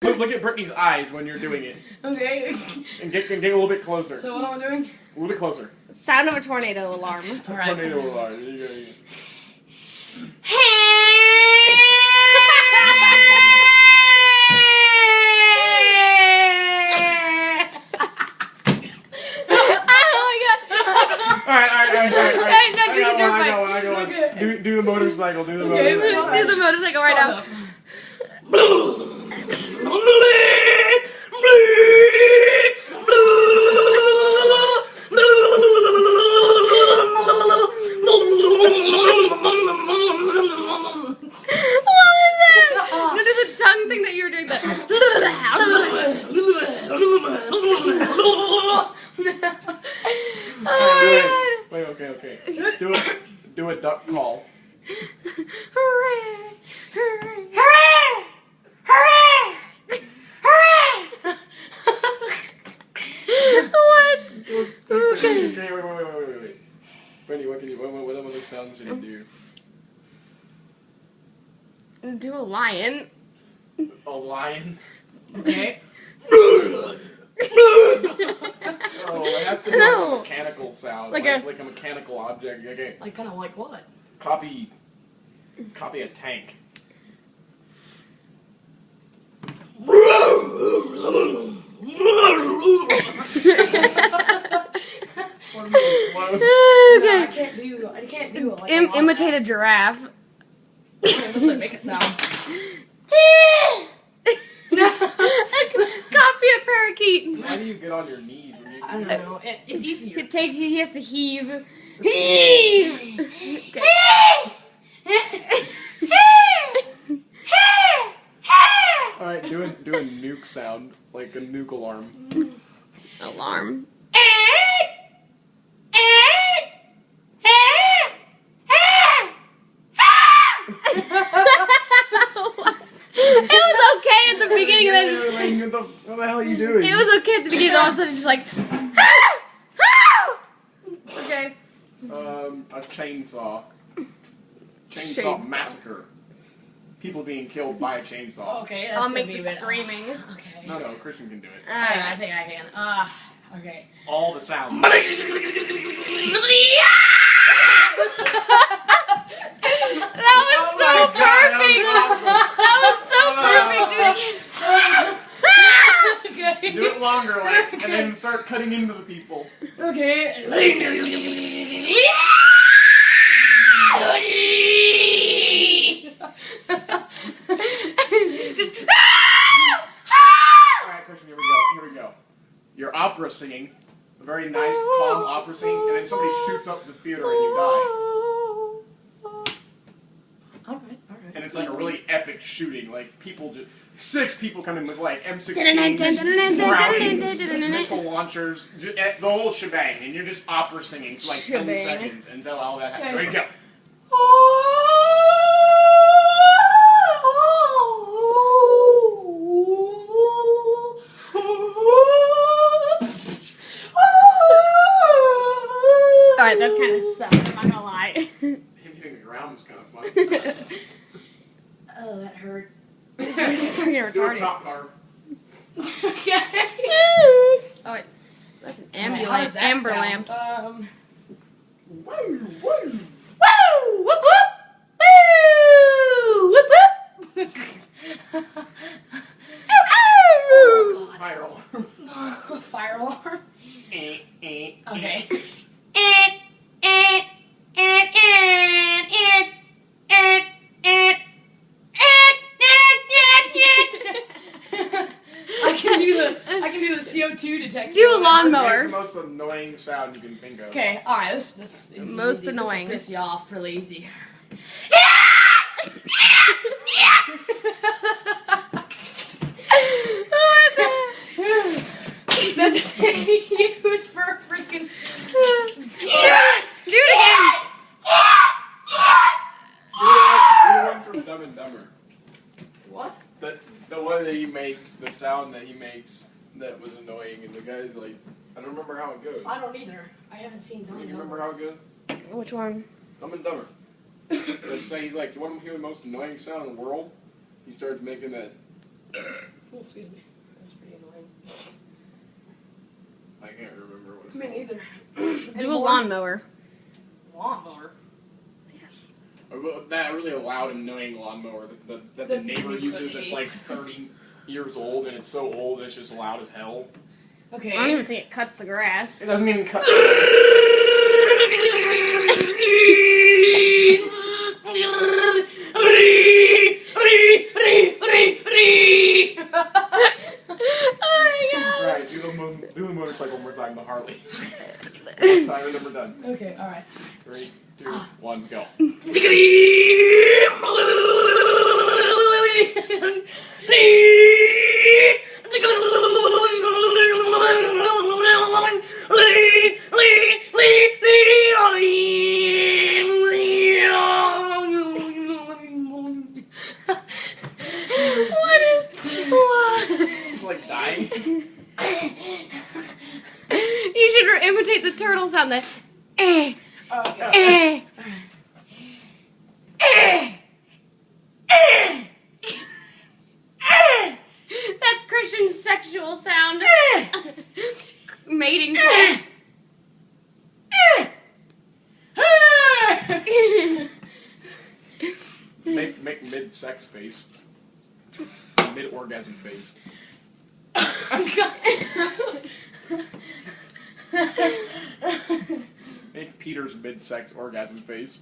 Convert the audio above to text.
Look at Brittany's eyes when you're doing it. Okay. And get a little bit closer. So what am I doing? A little bit closer. Sound of a tornado alarm. All right. Tornado alarm. There you go. Alright, no, do the dirt bike. I go on. Do the motorcycle. Do the Okay, motorcycle. Do the motorcycle right now. No, do the tongue thing that you were doing. Wait, okay. Do a duck call. Hooray! Hooray! What? Okay, wait. Brittany, what other sounds should you do? Do a lion. A lion? Okay. Oh, it has to be like No. a mechanical sound. Like Like a mechanical object. Okay. Like kind of like what? Copy a tank. Okay. I can't do it. Like Imitate a giraffe. Let's make a sound. Copy a parakeet. Why do you get on your knees when you I don't know. It's easier. He has to heave. Heave! Okay. Alright, do a nuke sound. Like a nuke alarm. Alarm. It was okay at the beginning, and then What the hell are you doing? it was okay at the beginning. All of a sudden, it's just like, okay. A chainsaw. Chainsaw Chainsaw. massacre. People being killed by a chainsaw. Okay, that's I'll gonna make be the a bit. screaming. Okay. No, Christian can do it. Alright, I Alright. think I can. Okay. All the sounds. That was so Oh my God, perfect. That was so perfect, dude. Okay. Do it longer, like, and then start cutting into the people. Okay. Just. Alright, Christian, here we go. You're opera singing. A very nice, calm opera singing, and then somebody shoots up the theater and you die. Alright. And it's like a really epic shooting. Like, people just... 6 people come in with, like, M16s, Brownies, missile launchers, the whole shebang, and you're just opera singing for like 10 Shebang. seconds until all that happens. Okay. There you go. Alright, that kind of sucked. I'm not gonna lie. Him hitting the ground was kind of fun. Oh, that hurt. You're Do a retarded. cop car. Okay. Oh wait, that's an Alright, how ambulance. does that Amber sound? lamps. Woo! Woo! Whoop whoop! Woo! Whoop whoop! Fire alarm. Fire alarm. Okay. I can do the CO2 detector. Do a Make the lawnmower. most annoying sound you can think of. Okay, alright, this is Most easy. annoying. This will piss you off really easy. That's used for freaking. Do it again. Do one from Dumb and Dumber. What? The one that he makes, the sound that he makes that was annoying, and the guy's like, I don't remember how it goes. I don't either. I haven't seen Do Dumb you and remember Dumber. how it goes? Which one? Dumb and Dumber. Let's say he's like, you want to hear the most annoying sound in the world? He starts making that. Oh, excuse me. That's pretty annoying. I can't remember what it's Me called. neither. Do a lawnmower. Lawnmower. Yes. That really loud, annoying lawnmower that the neighbor neighborhood uses that's like hates. 30 years old and it's so old it's just loud as hell. Okay. I don't even think it cuts the grass. It doesn't even cut. Right, do the motorcycle one more time, the Harley. One time and then we're done. Okay, alright. 3, 2, 1, go. What? It's like dying. You should imitate the turtle sound. The eh, Okay. That's Christian's sexual sound. Mating call. Make mid-sex face. Mid-orgasm face. Make Peter's mid-sex orgasm face.